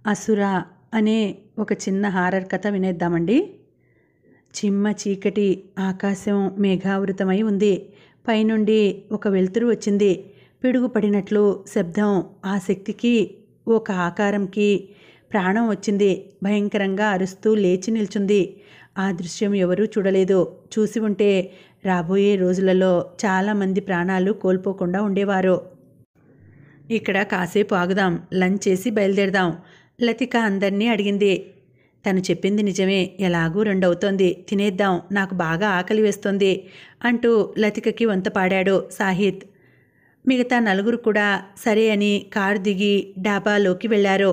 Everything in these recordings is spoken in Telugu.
అసుర అనే ఒక చిన్న హారర్ కథ వినేద్దామండి. చిమ్మ చీకటి ఆకాశం మేఘావృతమై ఉంది. పైనుండి ఒక వెలుతురు వచ్చింది. పిడుగు పడినట్లు శబ్దం. ఆ శక్తికి, ఒక ఆకారంకి ప్రాణం వచ్చింది. భయంకరంగా అరుస్తూ లేచి నిల్చుంది. ఆ దృశ్యం ఎవరూ చూడలేదు. చూసి ఉంటే రాబోయే రోజులలో చాలామంది ప్రాణాలు కోల్పోకుండా ఉండేవారు. ఇక్కడ కాసేపు ఆగుదాం, లంచ్ చేసి బయలుదేరదాం, లతిక అందరినీ అడిగింది. తను చెప్పింది నిజమే, ఎలాగూ 2 అవుతోంది, తినేద్దాం, నాకు బాగా ఆకలి వేస్తోంది అంటూ లతికకి వంత పాడాడు సాహిత్. మిగతా నలుగురు కూడా సరే అని కారు దిగి డాబాలోకి వెళ్ళారు.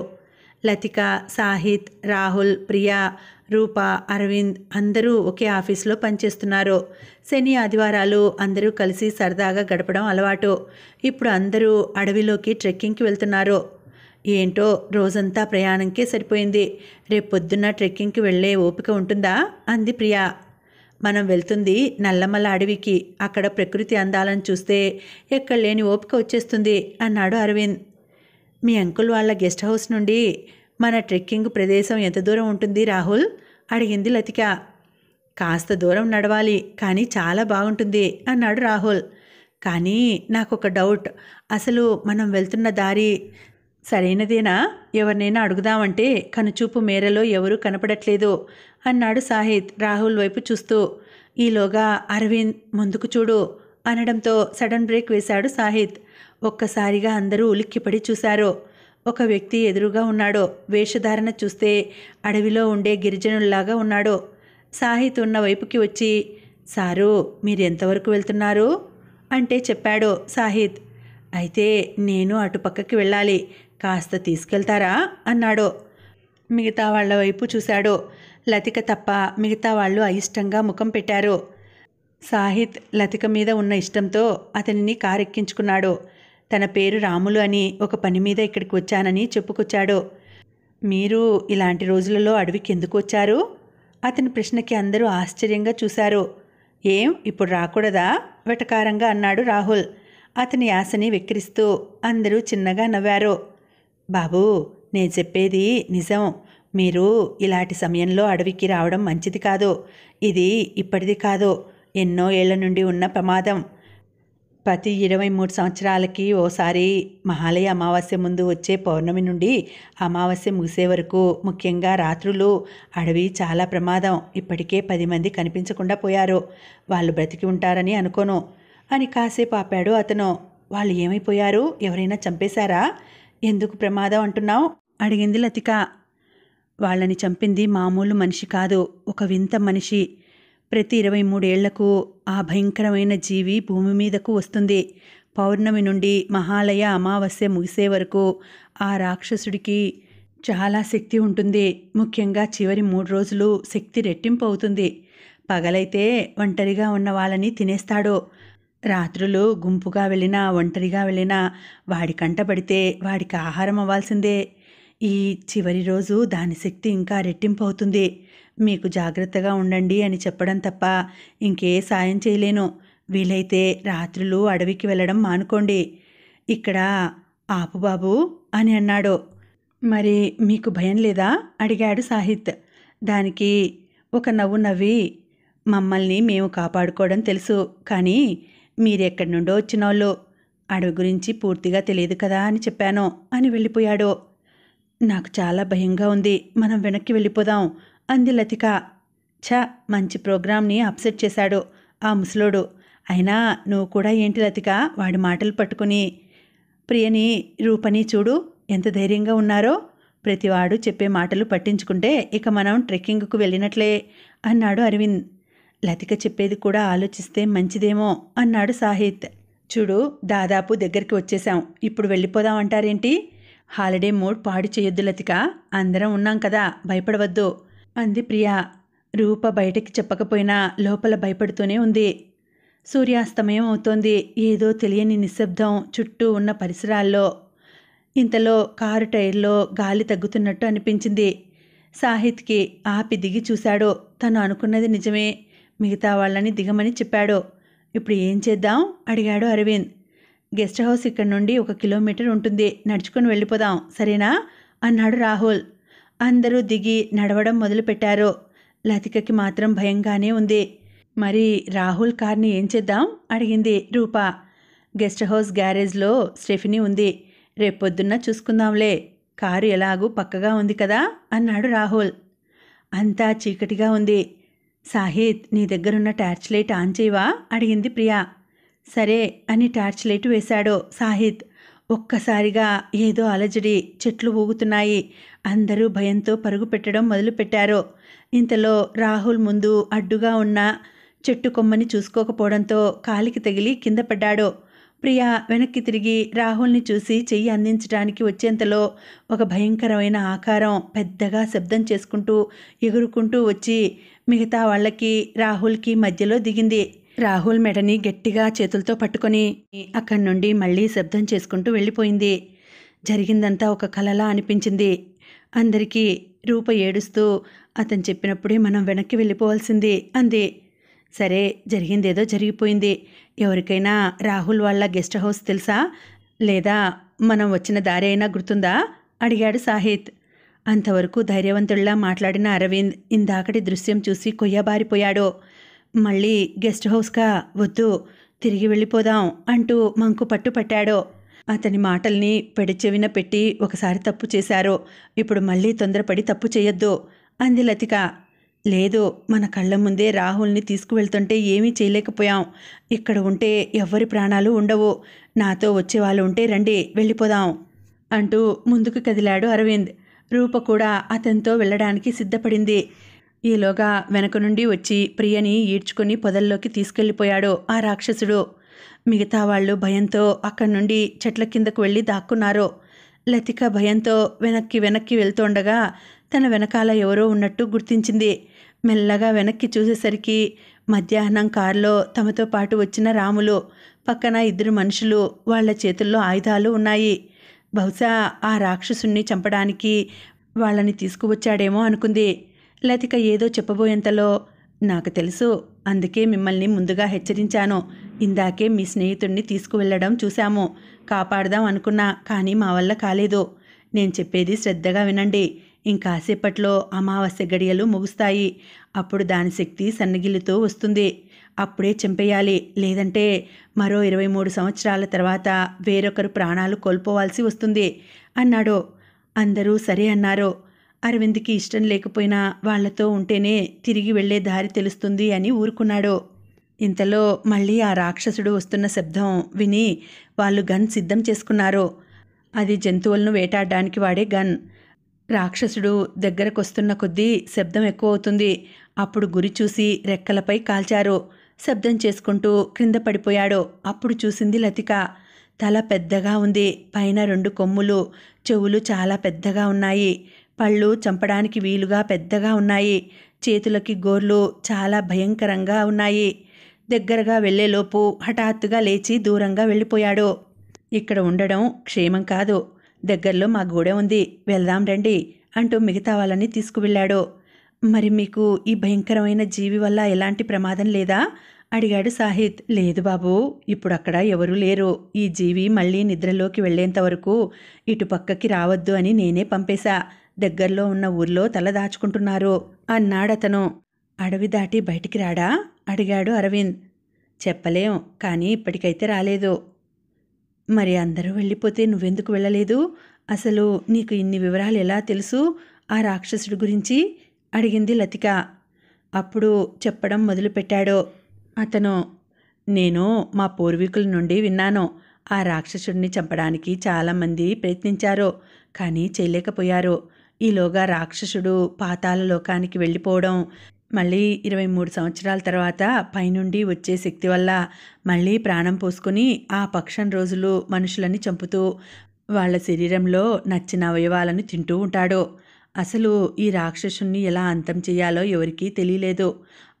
లతిక, సాహిత్, రాహుల్, ప్రియా, రూప, అరవింద్ అందరూ ఒకే ఆఫీస్లో పనిచేస్తున్నారు. శని ఆదివారాలు అందరూ కలిసి సరదాగా గడపడం అలవాటు. ఇప్పుడు అందరూ అడవిలోకి ట్రెక్కింగ్కి వెళ్తున్నారు. ఏంటో రోజంతా ప్రయాణంకే సరిపోయింది. రేపు పొద్దున్న ట్రెక్కింగ్కి వెళ్ళే ఓపిక ఉంటుందా అంది ప్రియా. మనం వెళ్తుంది నల్లమల్ల అడవికి. అక్కడ ప్రకృతి అందాలను చూస్తే ఎక్కడలేని ఓపిక వచ్చేస్తుంది అన్నాడు అరవింద్. మీ అంకుల్ వాళ్ళ గెస్ట్ హౌస్ నుండి మన ట్రెక్కింగ్ ప్రదేశం ఎంత దూరం ఉంటుంది రాహుల్ అడిగింది లతిక. కాస్త దూరం నడవాలి, కానీ చాలా బాగుంటుంది అన్నాడు రాహుల్. కానీ నాకొక డౌట్, అసలు మనం వెళ్తున్న దారి సరైనదేనా? ఎవరినైనా అడుగుదామంటే కనుచూపు మేరలో ఎవరూ కనపడట్లేదు అన్నాడు సాహిత్ రాహుల్ వైపు చూస్తూ. ఈలోగా అరవింద్ ముందుకు చూడు అనడంతో సడన్ బ్రేక్ వేశాడు సాహిత్. ఒక్కసారిగా అందరూ ఉలిక్కిపడి చూశారు. ఒక వ్యక్తి ఎదురుగా ఉన్నాడు. వేషధారణ చూస్తే అడవిలో ఉండే గిరిజనుల్లాగా ఉన్నాడు. సాహిత్ ఉన్న వైపుకి వచ్చి, సారు మీరు ఎంతవరకు వెళ్తున్నారు అంటే చెప్పాడు సాహిత్. అయితే నేను అటుపక్కకి వెళ్ళాలి, కాస్త తీసుకెళ్తారా అన్నాడు. మిగతా వాళ్ళ వైపు చూశాడు. లతిక తప్ప మిగతా వాళ్ళు అయిష్టంగా ముఖం పెట్టారు. సాహిత్ లతిక మీద ఉన్న ఇష్టంతో అతనిని కారెక్కించుకున్నాడు. తన పేరు రాములు అని, ఒక పని మీద ఇక్కడికి వచ్చానని చెప్పుకొచ్చాడు. మీరు ఇలాంటి రోజులలో అడవికి ఎందుకు వచ్చారు? అతని ప్రశ్నకి అందరూ ఆశ్చర్యంగా చూశారు. ఏం ఇప్పుడు రాకూడదా వెటకారంగా అన్నాడు రాహుల్. అతని యాసని వెక్కిరిస్తూ. అందరూ చిన్నగా నవ్వారు. బాబూ, నేను చెప్పేది నిజం. మీరు ఇలాంటి సమయంలో అడవికి రావడం మంచిది కాదు. ఇది ఇప్పటిది కాదు, ఎన్నో ఏళ్ల నుండి ఉన్న ప్రమాదం. ప్రతి 23 సంవత్సరాలకి ఓసారి మహాలయ అమావాస్య ముందు వచ్చే పౌర్ణమి నుండి అమావాస్య ముగిసే వరకు, ముఖ్యంగా రాత్రులు అడవి చాలా ప్రమాదం. ఇప్పటికే 10 మంది కనిపించకుండా పోయారు. వాళ్ళు బ్రతికి ఉంటారని అనుకోను అని కాసేపు ఆపాడు అతను. వాళ్ళు ఏమైపోయారు? ఎవరైనా చంపేశారా? ఎందుకు ప్రమాదం అంటున్నావు అడిగింది లతిక. వాళ్ళని చంపింది మామూలు మనిషి కాదు, ఒక వింత మనిషి. ప్రతి 23 ఏళ్లకు ఆ భయంకరమైన జీవి భూమి మీదకు వస్తుంది. పౌర్ణమి నుండి మహాలయ అమావాస్య ముగిసే వరకు ఆ రాక్షసుడికి చాలా శక్తి ఉంటుంది. ముఖ్యంగా చివరి 3 రోజులు శక్తి రెట్టింపు అవుతుంది. పగలైతే ఒంటరిగా ఉన్న వాళ్ళని తినేస్తాడు. రాత్రులు గుంపుగా వెళ్ళినా ఒంటరిగా వెళ్ళినా వాడి కంటపడితే వాడికి ఆహారం అవ్వాల్సిందే. ఈ చివరి రోజు దాని శక్తి ఇంకా రెట్టింపు అవుతుంది. మీకు జాగ్రత్తగా ఉండండి అని చెప్పడం తప్ప ఇంకే సాయం చేయలేను. వీలైతే రాత్రులు అడవికి వెళ్ళడం మానుకోండి. ఇక్కడ ఆపు బాబు అని అన్నాడు. మరి మీకు భయం లేదా అడిగాడు సాహిత్. దానికి ఒక నవ్వు నవ్వి, మమ్మల్ని మేము కాపాడుకోవడం తెలుసు, కానీ మీరెక్కడి నుండో వచ్చినోళ్ళు, అడవి గురించి పూర్తిగా తెలియదు కదా అని చెప్పాను అని వెళ్ళిపోయాడు. నాకు చాలా భయంగా ఉంది, మనం వెనక్కి వెళ్ళిపోదాం అంది లతిక. మంచి ప్రోగ్రామ్ని అప్సెట్ చేశాడు ఆ ముసలోడు. అయినా నువ్వు కూడా ఏంటి లతిక వాడి మాటలు పట్టుకుని? ప్రియని, రూపని చూడు ఎంత ధైర్యంగా ఉన్నారో. ప్రతివాడు చెప్పే మాటలు పట్టించుకుంటే ఇక మనం ట్రెక్కింగ్కు వెళ్ళినట్లే అన్నాడు అరవింద్. లతిక చెప్పేది కూడా ఆలోచిస్తే మంచిదేమో అన్నాడు సాహిత్. చూడు, దాదాపు దగ్గరికి వచ్చేసాం, ఇప్పుడు వెళ్ళిపోదాం అంటారేంటి? హాలిడే మూడ్ పాడు చేయొద్దు లతిక, అందరం ఉన్నాం కదా, భయపడవద్దు అంది ప్రియా. రూప బయటకి చెప్పకపోయినా లోపల భయపడుతూనే ఉంది. సూర్యాస్తమయం అవుతోంది. ఏదో తెలియని నిశ్శబ్దం చుట్టూ ఉన్న పరిసరాల్లో. ఇంతలో కారు టైర్లో గాలి తగ్గుతున్నట్టు అనిపించింది. సాహిత్కి ఆపి దిగి చూశాడు. తను అనుకున్నది నిజమే. మిగతా వాళ్ళని దిగమని చెప్పాడు. ఇప్పుడు ఏం చేద్దాం అడిగాడు అరవింద్. గెస్ట్ హౌస్ ఇక్కడ నుండి 1 కిలోమీటర్ ఉంటుంది, నడుచుకుని వెళ్ళిపోదాం సరేనా అన్నాడు రాహుల్. అందరూ దిగి నడవడం మొదలుపెట్టారు. లతికకి మాత్రం భయంగానే ఉంది. మరి రాహుల్ కార్ని ఏం చేద్దాం అడిగింది రూప. గెస్ట్ హౌస్ గ్యారేజ్లో స్టెఫినీ ఉంది, రేపొద్దున్న చూసుకుందాంలే, కారు ఎలాగూ పక్కగా ఉంది కదా అన్నాడు రాహుల్. అంతా చీకటిగా ఉంది. సాహిత్, నీ దగ్గరున్న టార్చ్ లైట్ ఆన్ చేయవా అడిగింది ప్రియా. సరే అని టార్చ్ లైట్ వేశాడు సాహిత్. ఒక్కసారిగా ఏదో అలజడి, చెట్లు ఊగుతున్నాయి. అందరూ భయంతో పరుగు పెట్టడం మొదలుపెట్టారు. ఇంతలో రాహుల్ ముందు అడ్డుగా ఉన్న చెట్టు కొమ్మని చూసుకోకపోవడంతో కాలికి తగిలి కింద పడ్డాడు. ప్రియా వెనక్కి తిరిగి రాహుల్ని చూసి చెయ్యి అందించడానికి వచ్చేంతలో ఒక భయంకరమైన ఆకారం పెద్దగా శబ్దం చేసుకుంటూ ఎగురుకుంటూ వచ్చి మిగతా వాళ్ళకి రాహుల్కి మధ్యలో దిగింది. రాహుల్ మెడని గట్టిగా చేతులతో పట్టుకొని అక్కడి నుండి మళ్ళీ శబ్దం చేసుకుంటూ వెళ్ళిపోయింది. జరిగిందంతా ఒక కలలా అనిపించింది అందరికీ. రూప ఏడుస్తూ, అతను చెప్పినప్పుడే మనం వెనక్కి వెళ్ళిపోవాల్సింది అంది. సరే, జరిగిందేదో జరిగిపోయింది. ఎవరికైనా రాహుల్ వాళ్ళ గెస్ట్ హౌస్ తెలుసా, లేదా మనం వచ్చిన దారి అయినా గుర్తుందా అడిగాడు సాహిత్. అంతవరకు ధైర్యవంతుల్లా మాట్లాడిన అరవింద్ ఇందాకటి దృశ్యం చూసి కొయ్యబారిపోయాడు. మళ్ళీ గెస్ట్ హౌస్కా, వద్దు, తిరిగి వెళ్ళిపోదాం అంటూ మంకు పట్టుపట్టాడు. అతని మాటల్ని పెడచెవిన పెట్టి ఒకసారి తప్పు చేశారు, ఇప్పుడు మళ్ళీ తొందరపడి తప్పు చేయొద్దు అంది లతిక. లేదు, మన కళ్ళ ముందే రాహుల్ని తీసుకువెళ్తుంటే ఏమీ చేయలేకపోయాం. ఇక్కడ ఉంటే ఎవ్వరి ప్రాణాలు ఉండవు. నాతో వచ్చేవాళ్ళు ఉంటే రండి, వెళ్ళిపోదాం అంటూ ముందుకు కదిలాడు అరవింద్. రూప కూడా అతనితో వెళ్ళడానికి సిద్ధపడింది. ఈలోగా వెనక నుండి వచ్చి ప్రియని ఈడ్చుకుని పొదల్లోకి తీసుకెళ్ళిపోయాడు ఆ రాక్షసుడు. మిగతా వాళ్ళు భయంతో అక్కడి నుండి చెట్ల కిందకు వెళ్ళి దాక్కున్నారు. లతిక భయంతో వెనక్కి వెళ్తుండగా తన వెనకాల ఎవరో ఉన్నట్టు గుర్తించింది. మెల్లగా వెనక్కి చూసేసరికి మధ్యాహ్నం కారులో తమతో పాటు వచ్చిన రాములు, పక్కన 2 మనుషులు, వాళ్ల చేతుల్లో ఆయుధాలు ఉన్నాయి. బహుశా ఆ రాక్షసుణ్ణి చంపడానికి వాళ్ళని తీసుకువచ్చాడేమో అనుకుంది. లతిక ఏదో చెప్పబోయేంతలో, నాకు తెలుసు, అందుకే మిమ్మల్ని ముందుగా హెచ్చరించాను. ఇందాకే మీ స్నేహితుడిని తీసుకువెళ్ళడం చూశాము, కాపాడదాం అనుకున్నా, కానీ మా వల్ల కాలేదు. నేను చెప్పేది శ్రద్ధగా వినండి. ఇంకాసేపట్లో అమావాస్య గడియలు ముగుస్తాయి. అప్పుడు దాని శక్తి సన్నగిల్లుతూ వస్తుంది. అప్పుడే చంపేయాలి, లేదంటే మరో 23 సంవత్సరాల తర్వాత వేరొకరు ప్రాణాలు కోల్పోవాల్సి వస్తుంది అన్నాడు. అందరూ సరే అన్నారు. అరవింద్కి ఇష్టం లేకపోయినా వాళ్లతో ఉంటేనే తిరిగి వెళ్లే దారి తెలుస్తుంది అని ఊరుకున్నాడు. ఇంతలో మళ్ళీ ఆ రాక్షసుడు వస్తున్న శబ్దం విని వాళ్ళు గన్ సిద్ధం చేసుకున్నారు. అది జంతువులను వేటాడడానికి వాడే గన్. రాక్షసుడు దగ్గరకొస్తున్న కొద్దీ శబ్దం ఎక్కువ అవుతుంది. అప్పుడు గురి చూసి రెక్కలపై కాల్చారు. శబ్దం చేసుకుంటూ క్రింద పడిపోయాడు. అప్పుడు చూసింది లతిక. తల పెద్దగా ఉంది, పైన 2 కొమ్ములు, చెవులు చాలా పెద్దగా ఉన్నాయి, పళ్ళు చంపడానికి వీలుగా పెద్దగా ఉన్నాయి, చేతులకి గోర్లు చాలా భయంకరంగా ఉన్నాయి. దగ్గరగా వెళ్లేలోపు హఠాత్తుగా లేచి దూరంగా వెళ్ళిపోయాడు. ఇక్కడ ఉండడం క్షేమం కాదు, దగ్గరలో మా గూడె ఉంది, వెళ్దాం రండి అంటూ మిగతా వాళ్ళని తీసుకువెళ్ళాడు. మరి మీకు ఈ భయంకరమైన జీవి వల్ల ఎలాంటి ప్రమాదం లేదా అడిగాడు సాహిత్. లేదు బాబూ, ఇప్పుడు అక్కడ ఎవరూ లేరు. ఈ జీవి మళ్ళీ నిద్రలోకి వెళ్లేంత వరకు ఇటు పక్కకి రావద్దు అని నేనే పంపేశా. దగ్గరలో ఉన్న ఊర్లో తల దాచుకుంటున్నారు అన్నాడతను. అడవి దాటి బయటికి రాడా అడిగాడు అరవింద్. చెప్పలేం, కానీ ఇప్పటికైతే రాలేదు. మరి అందరూ వెళ్ళిపోతే నువ్వెందుకు వెళ్ళలేదు? అసలు నీకు ఇన్ని వివరాలు ఎలా తెలుసు ఆ రాక్షసుడి గురించి అడిగింది లతిక. అప్పుడు చెప్పడం మొదలుపెట్టాడు అతను. నేను మా పూర్వీకుల నుండి విన్నాను. ఆ రాక్షసుడిని చంపడానికి చాలామంది ప్రయత్నించారు, కానీ చేయలేకపోయారు. ఈలోగా రాక్షసుడు పాతాళ లోకానికి వెళ్ళిపోవడం, మళ్ళీ 23 సంవత్సరాల తర్వాత పైనుండి వచ్చే శక్తి వల్ల మళ్ళీ ప్రాణం పోసుకుని ఆ పక్షం రోజులు మనుషులని చంపుతూ వాళ్ళ శరీరంలో నచ్చిన అవయవాలను తింటూ ఉంటాడు. అసలు ఈ రాక్షసుణ్ణి ఎలా అంతం చేయాలో ఎవరికీ తెలియలేదు.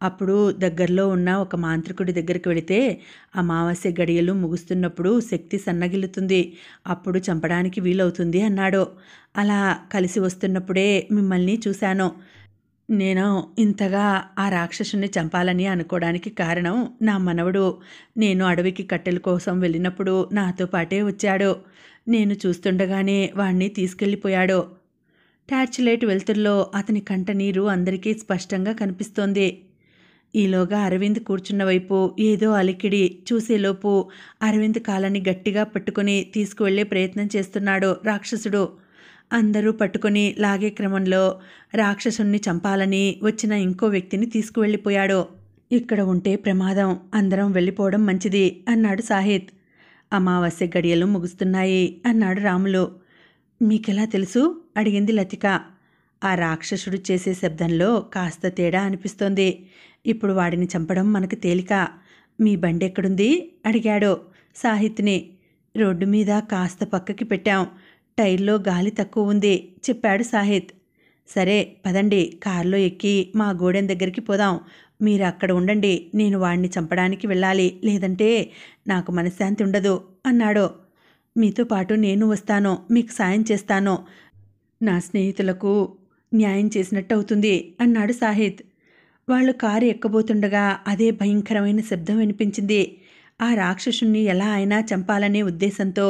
అప్పుడు దగ్గరలో ఉన్న ఒక మాంత్రికుడి దగ్గరికి వెళితే అమావాస్య గడియలు ముగుస్తున్నప్పుడు శక్తి సన్నగిల్లుతుంది, అప్పుడు చంపడానికి వీలవుతుంది అన్నాడు. అలా కలిసి వస్తున్నప్పుడే మిమ్మల్ని చూశాను. నేను ఇంతగా ఆ రాక్షసుని చంపాలని అనుకోవడానికి కారణం నా మనవడు. నేను అడవికి కట్టెల కోసం వెళ్ళినప్పుడు నాతో పాటే వచ్చాడు. నేను చూస్తుండగానే వాణ్ణి తీసుకెళ్ళిపోయాడు. టార్చ్ లైట్ వెలుతురులో అతని కంట నీరు అందరికీ స్పష్టంగా కనిపిస్తోంది. ఈలోగా అరవింద్ కూర్చున్న వైపు ఏదో అలికిడి. చూసేలోపు అరవింద్ కాళ్ళని గట్టిగా పట్టుకుని తీసుకువెళ్లే ప్రయత్నం చేస్తున్నాడు రాక్షసుడు. అందరూ పట్టుకుని లాగే క్రమంలో రాక్షసుణ్ణి చంపాలని వచ్చిన ఇంకో వ్యక్తిని తీసుకువెళ్ళిపోయాడు. ఇక్కడ ఉంటే ప్రమాదం, అందరం వెళ్ళిపోవడం మంచిది అన్నాడు సాహిత్. అమావాస్య గడియలు ముగుస్తున్నాయి అన్నాడు రాములు. మీకెలా తెలుసు అడిగింది లతిక. ఆ రాక్షసుడు చేసే శబ్దంలో కాస్త తేడా అనిపిస్తోంది. ఇప్పుడు వాడిని చంపడం మనకు తేలిక. మీ బండి ఎక్కడుంది అడిగాడు సాహిత్ని. రోడ్డు మీద కాస్త పక్కకి పెట్టాం, టైర్లో గాలి తక్కువ ఉంది చెప్పాడు సాహిత్. సరే పదండి, కారులో ఎక్కి మా గోడెం దగ్గరికి పోదాం. మీరు అక్కడ ఉండండి, నేను వాడిని చంపడానికి వెళ్ళాలి, లేదంటే నాకు మనశ్శాంతి ఉండదు అన్నాడు. మీతో పాటు నేను వస్తాను, మీకు సాయం చేస్తాను, నా స్నేహితులకు న్యాయం చేసినట్టు అవుతుంది అన్నాడు సాహిత్. వాళ్ళు కారు ఎక్కబోతుండగా అదే భయంకరమైన శబ్దం వినిపించింది. ఆ రాక్షసుణ్ణి ఎలా అయినా చంపాలనే ఉద్దేశంతో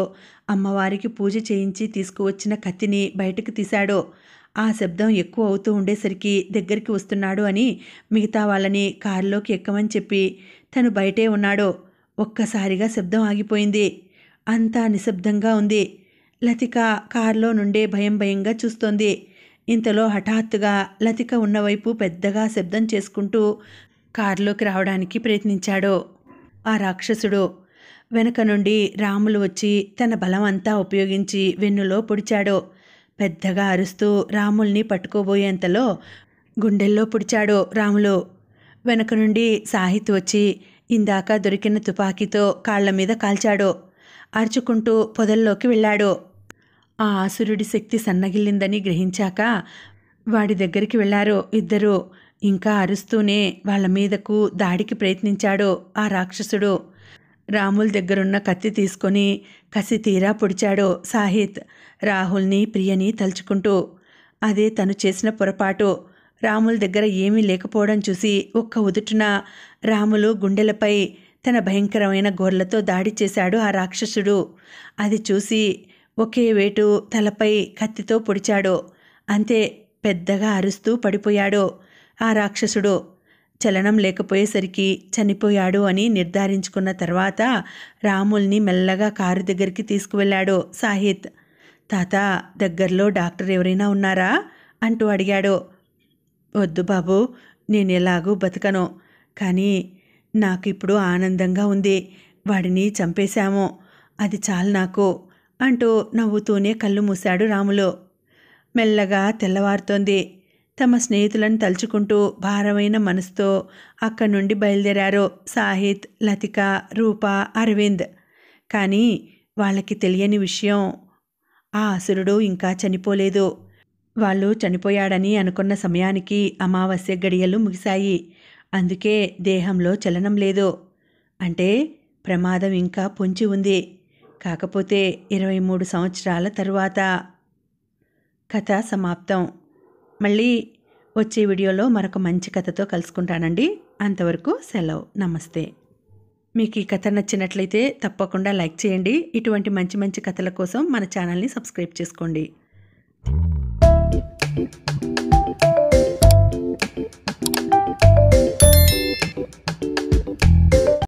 అమ్మవారికి పూజ చేయించి తీసుకువచ్చిన కత్తిని బయటకు తీశాడు. ఆ శబ్దం ఎక్కువ అవుతూ ఉండేసరికి దగ్గరికి వస్తున్నాడు అని మిగతా వాళ్ళని కారులోకి ఎక్కమని చెప్పి తను బయటే ఉన్నాడు. ఒక్కసారిగా శబ్దం ఆగిపోయింది. అంతా నిశ్శబ్దంగా ఉంది. లతిక కారులో నుండే భయంగా చూస్తోంది. ఇంతలో హఠాత్తుగా లతిక ఉన్నవైపు పెద్దగా శబ్దం చేసుకుంటూ కారులోకి రావడానికి ప్రయత్నించాడు ఆ రాక్షసుడు. వెనక నుండి రాములు వచ్చి తన బలం అంతా ఉపయోగించి వెన్నులో పొడిచాడు. పెద్దగా అరుస్తూ రాముల్ని పట్టుకోబోయేంతలో గుండెల్లో పొడిచాడు రాములు. వెనక నుండి సాహిత్ వచ్చి ఇందాక దొరికిన తుపాకీతో కాళ్ల మీద కాల్చాడు. అరుచుకుంటూ పొదల్లోకి వెళ్ళాడు. ఆ ఆసురుడి శక్తి సన్నగిల్లిందని గ్రహించాక వాడి దగ్గరికి వెళ్లారు ఇద్దరు. ఇంకా అరుస్తూనే వాళ్ల మీదకు దాడికి ప్రయత్నించాడు ఆ రాక్షసుడు. రాముల్ దగ్గరున్న కత్తి తీసుకొని కసి తీరా పొడిచాడు సాహిత్, రాహుల్ని ప్రియని తలుచుకుంటూ. అదే తను చేసిన పొరపాటు. రాముల్ దగ్గర ఏమీ లేకపోవడం చూసి ఒక్క ఉదుటున రాములు గుండెలపై తన భయంకరమైన గోర్లతో దాడి చేశాడు ఆ రాక్షసుడు. అది చూసి ఒకే వేటు తలపై కత్తితో పొడిచాడు. అంతే, పెద్దగా అరుస్తూ పడిపోయాడు ఆ రాక్షసుడు. చలనం లేకపోయేసరికి చనిపోయాడు అని నిర్ధారించుకున్న తర్వాత రాముల్ని మెల్లగా కారు దగ్గరికి తీసుకువెళ్ళాడు సాహిత్. తాత, దగ్గరలో డాక్టర్ ఎవరైనా ఉన్నారా అంటూ అడిగాడు. వద్దు బాబు, నేను ఎలాగూ బతకను, కానీ నాకు ఇప్పుడు ఆనందంగా ఉంది. వాడిని చంపేశాము, అది చాలు నాకు అంటూ నవ్వుతూనే కళ్ళు మూశాడు రాములు. మెల్లగా తెల్లవారుతోంది. తమ స్నేహితులను తలుచుకుంటూ భారమైన మనసుతో అక్కడి నుండి బయలుదేరారు సాహిత్, లతిక, రూప, అరవింద్. కానీ వాళ్ళకి తెలియని విషయం, ఆ అసురుడు ఇంకా చనిపోలేదు. వాళ్ళు చనిపోయాడని అనుకున్న సమయానికి అమావాస్య గడియలు ముగిశాయి. అందుకే దేహంలో చలనం లేదు. అంటే ప్రమాదం ఇంకా పొంచి ఉంది. కాకపోతే 23 సంవత్సరాల తరువాత. కథ సమాప్తం. మళ్ళీ వచ్చే వీడియోలో మరొక మంచి కథతో కలుసుకుంటానండి. అంతవరకు సెలవు. నమస్తే. మీకు ఈ కథ నచ్చినట్లయితే తప్పకుండా లైక్ చేయండి. ఇటువంటి మంచి మంచి కథల కోసం మన ఛానల్ని సబ్స్క్రైబ్ చేసుకోండి.